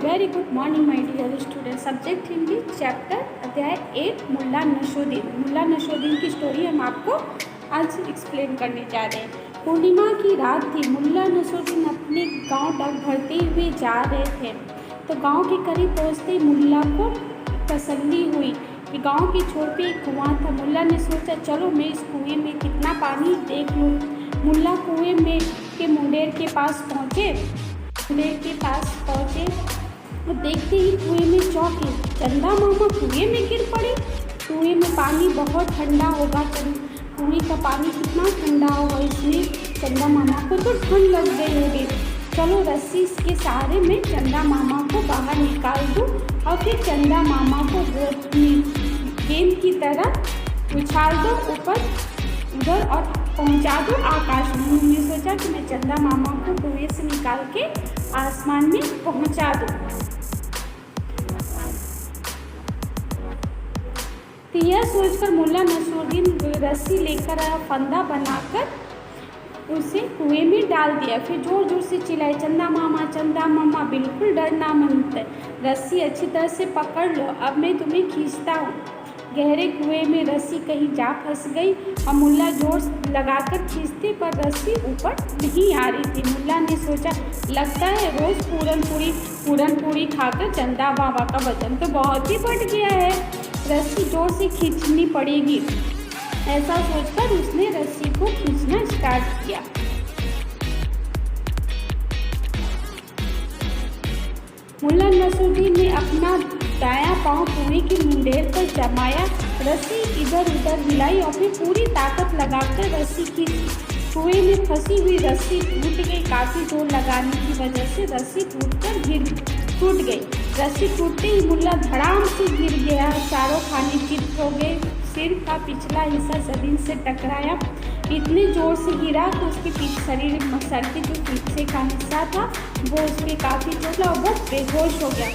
Very good morning my dear student. Subject Hindi chapter अध्याय 8 मुल्ला नसरुद्दीन। मुल्ला नसरुद्दीन की story हम आपको आज एक्सप्लेन करने जा रहे हैं। पूर्णिमा की रात थी। मुल्ला नसरुद्दीन अपने गांव तक भरते हुए जा रहे थे तो गांव के करीब पहुंचते ही मुल्ला को तसल्ली हुई कि गांव के छोर पे एक कुआं था। मुल्ला ने सोचा चलो मैं इस कुएं में कितना पानी देख लूँ। मुल्ला कुएं में के मुंडेर के पास पहुँचे। वो देखते ही कुएं में चौंके। चंदा मामा कुएं में गिर पड़े। कुएं में पानी बहुत ठंडा होगा। कुएं का पानी कितना ठंडा होगा, इसलिए चंदा मामा को तो ठंड लग गई होगी। चलो रस्सी के सहारे में चंदा मामा को बाहर निकाल दूँ और फिर चंदा मामा को गेंद की तरह उछाल दो ऊपर उधर और पहुंचा दो आकाश में। उन्होंने सोचा कि मैं चंदा मामा को कुएं से निकाल के आसमान में पहुंचा दूँ। तो यह सोचकर मुल्ला नसरुद्दीन रस्सी लेकर आया, फंदा बनाकर उसे कुएं में डाल दिया। फिर जोर जोर से चिल्लाए, चंदा मामा बिल्कुल डरना मत है, रस्सी अच्छी तरह से पकड़ लो, अब मैं तुम्हें खींचता हूँ। गहरे कुएं में रस्सी कहीं जा फंस गई और मुल्ला जोर लगाकर खींचते पर रस्सी ऊपर नहीं आ रही थी। मुल्ला ने सोचा लगता है रोज़ पूरन पूरी खाकर चंदा मामा का वजन तो बहुत ही बढ़ गया है, रस्सी जोर से खींचनी पड़ेगी। ऐसा सोचकर उसने रस्सी को खींचना स्टार्ट किया। मुल्ला नसरुद्दीन ने अपना दायां पांव कुएं के मुंडेर पर जमाया, रस्सी इधर उधर हिलाई और फिर पूरी ताकत लगाकर रस्सी खींची। कुएं में फंसी हुई रस्सी टूट गई। काफ़ी जोर लगाने की वजह से रस्सी टूट गई। रस्सी टूटते ही मुल्ला धड़ाम से गिर गया। चारों खाने चित हो गए। सिर का पिछला हिस्सा जमीन से टकराया। इतने जोर से गिरा कि उसके सर के जो पीछे का हिस्सा था वो उस पर काफ़ी चोट लगा और वो बेहोश हो गया।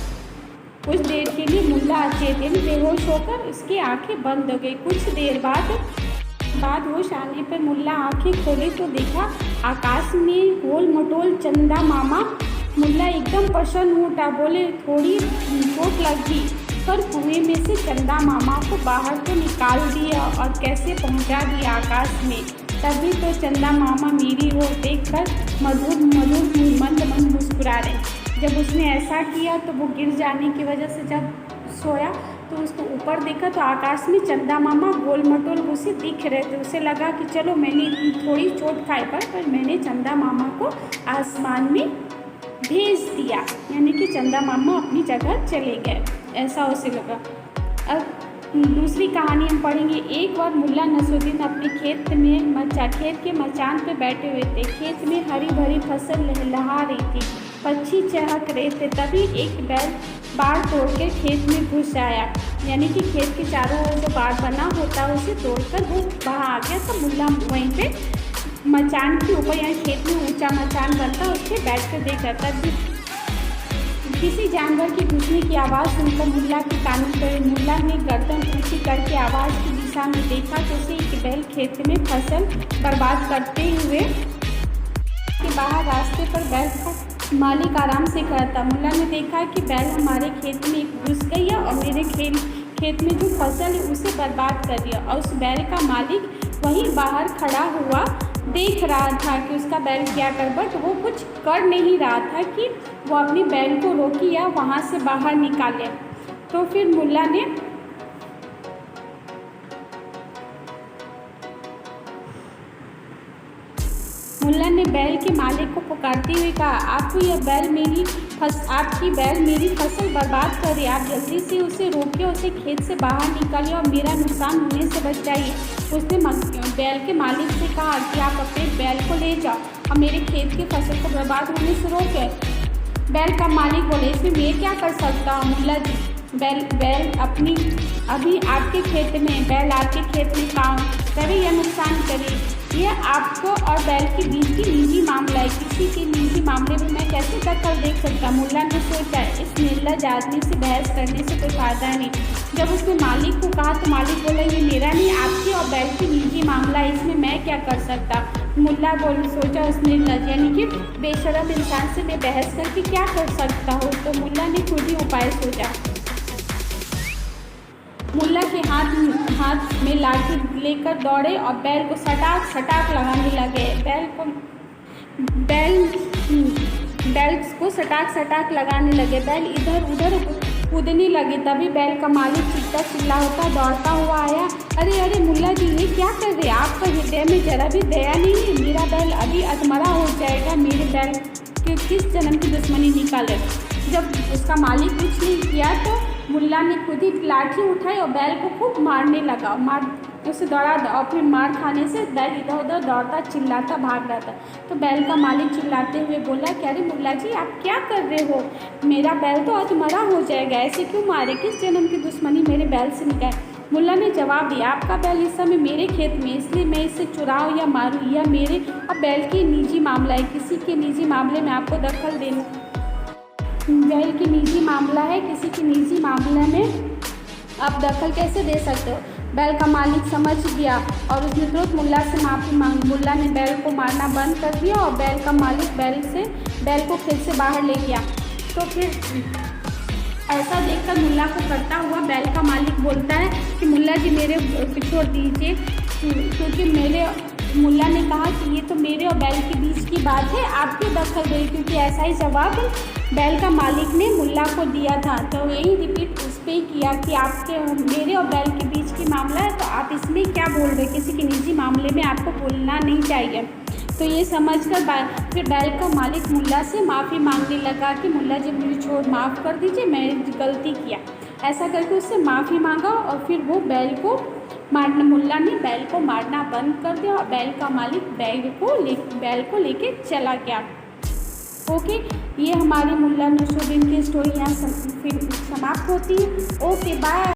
कुछ देर के लिए मुल्ला अचेतन बेहोश होकर उसकी आंखें बंद हो गई। कुछ देर बाद होश आने पर मुल्ला आंखें खोले तो देखा आकाश में गोल मटोल चंदा मामा। मुल्ला एकदम प्रसन्न हो उठा, बोले थोड़ी चोट लगी पर कुएं में से चंदा मामा को बाहर तो निकाल दिया और कैसे पहुंचा दिया आकाश में। तभी तो चंदा मामा मेरी ओर देखकर मधुर मंद मुस्कुरा रहे। जब उसने ऐसा किया तो वो गिर जाने की वजह से जब सोया तो उसको ऊपर देखा तो आकाश में चंदा मामा गोल मटोल उसे दिख रहे थे। उसे लगा कि चलो मैंने थोड़ी चोट खाई पर मैंने चंदा मामा को आसमान में भेज दिया, यानी कि चंदा मामा अपनी जगह चले गए, ऐसा उसे लगा। अब दूसरी कहानी हम पढ़ेंगे। एक बार मुल्ला नसरुद्दीन अपने खेत के मचान पर बैठे हुए थे। खेत में हरी भरी फसल लहलहा रही थी, पक्षी चहक रहे थे। तभी एक बैल बाड़ तोड़कर खेत में घुस आया, यानी कि खेत के चारों ओर जो बाड़ बना होता है उसे तोड़कर वो वहाँ आ गया। तो मुल्ला वहीं पे मचान के ऊपर, यहाँ खेत में ऊंचा मचान बनता है उस पर बैठ कर देख रहा था। किसी जानवर के घुसने की आवाज़ सुनकर मुल्ला के कान पड़े। मुल्ला ने गर्दन ऊंची करके आवाज़ की दिशा में देखा तो उसे एक बैल खेत में फसल बर्बाद करते हुए के बाहर रास्ते पर बैल का मालिक आराम से खड़ा था। मुल्ला ने देखा कि बैल हमारे खेत में घुस गई है और मेरे खेत में जो फसल है उसे बर्बाद कर दिया। और उस बैल का मालिक वहीं बाहर खड़ा हुआ देख रहा था कि उसका बैल क्या कर, बट वो कुछ कर नहीं रहा था कि वो अपनी बैल को रोके या वहाँ से बाहर निकाले। तो फिर मुल्ला ने बैल के मालिक को पुकारते हुए कहा, आपकी बैल मेरी फसल बर्बाद कर रही है, आप जल्दी से उसे रोकिए, उसे खेत से बाहर निकालिए और मेरा नुकसान होने से बचाइए। उसने बैल के मालिक से कहा कि आप अपने बैल को ले जाओ और मेरे खेत की फसल को बर्बाद होने से रोके। बैल का मालिक बोले, इसमें मैं क्या कर सकता हूँ मुल्ला जी, बैल अभी आपके खेत में काम करे या नुकसान करे, यह आपको और बैल के बीच की निजी मामला है, किसी के निजी मामले में मैं कैसे दखल देख सकता। मुल्ला ने सोचा इस निर्लज आदमी से बहस करने से कोई फायदा नहीं। जब उसने मालिक को कहा तो मालिक बोला ये मेरा नहीं, आपके और बैल की निजी मामला है, इसमें मैं क्या कर सकता। मुल्ला बोल सोचा उसने यानी कि बेशरम इंसान से मैं बहस करके क्या कर सकता हूँ। तो मुल्ला ने खुद ही उपाय सोचा। मुल्ला के हाथ में लाठी लेकर दौड़े और बैल को सटाक सटाक लगाने लगे। बैल को सटाक सटाक लगाने लगे। बैल इधर उधर कूदने लगे। तभी बैल का मालिक चीखता चिल्लाता दौड़ता हुआ आया। अरे अरे मुल्ला जी, ये क्या कर रहे हैं? आपका हृदय में जरा भी दया नहीं है? मेरा बैल अभी अधमरा हो जाएगा। मेरे बैल के किस जन्म की दुश्मनी निकाले। जब उसका मालिक कुछ नहीं किया तो मुल्ला ने खुद ही लाठी उठाई और बैल को खूब मारने लगा। उसे दौड़ा और फिर मार खाने से बैल इधर उधर दौड़ता चिल्लाता भाग रहा था। तो बैल का मालिक चिल्लाते हुए बोला कि अरे मुल्ला जी, आप क्या कर रहे हो? मेरा बैल तो अधमरा हो जाएगा, ऐसे क्यों मारे? किस जन्म की दुश्मनी मेरे बैल से निकाले? मुल्ला ने जवाब दिया, आपका बैल इस समय मेरे खेत में, इसलिए मैं इसे चुराऊँ या मारूँ यह मेरे अब बैल की निजी मामला है। किसी के निजी मामले में आपको दखल देना, बैल की निजी मामला है, किसी की निजी मामले में आप दखल कैसे दे सकते हो? बैल का मालिक समझ गया और उसने तुरंत मुल्ला से माफ़ी मांगी। मुल्ला ने बैल को मारना बंद कर दिया और बैल का मालिक बैल को खेत से बाहर ले गया। तो फिर ऐसा देखकर मुल्ला को करता हुआ बैल का मालिक बोलता है कि मुल्ला जी, मेरे छोड़ दीजिए, क्योंकि मुल्ला ने कहा कि ये तो मेरे और बैल के बीच की बात है, आप क्यों दखल दें? क्योंकि ऐसा ही जवाब बैल का मालिक ने मुल्ला को दिया था। तो यही रिपीट उस पर ही किया कि आपके मेरे और बैल के बीच की मामला है, तो आप इसमें क्या बोल रहे? किसी के निजी मामले में आपको बोलना नहीं चाहिए। तो ये समझकर फिर बैल का मालिक मुल्ला से माफ़ी मांगने लगा कि मुल्ला जी, मुझे माफ़ कर दीजिए, मैंने गलती किया। ऐसा करके उससे माफ़ी मांगा और फिर वो मुल्ला ने बैल को मारना बंद कर दिया और बैल का मालिक बैल को लेके चला गया। ओके, ये हमारी मुल्ला नसरुद्दीन की स्टोरी यहाँ समाप्त होती है। Okay, bye.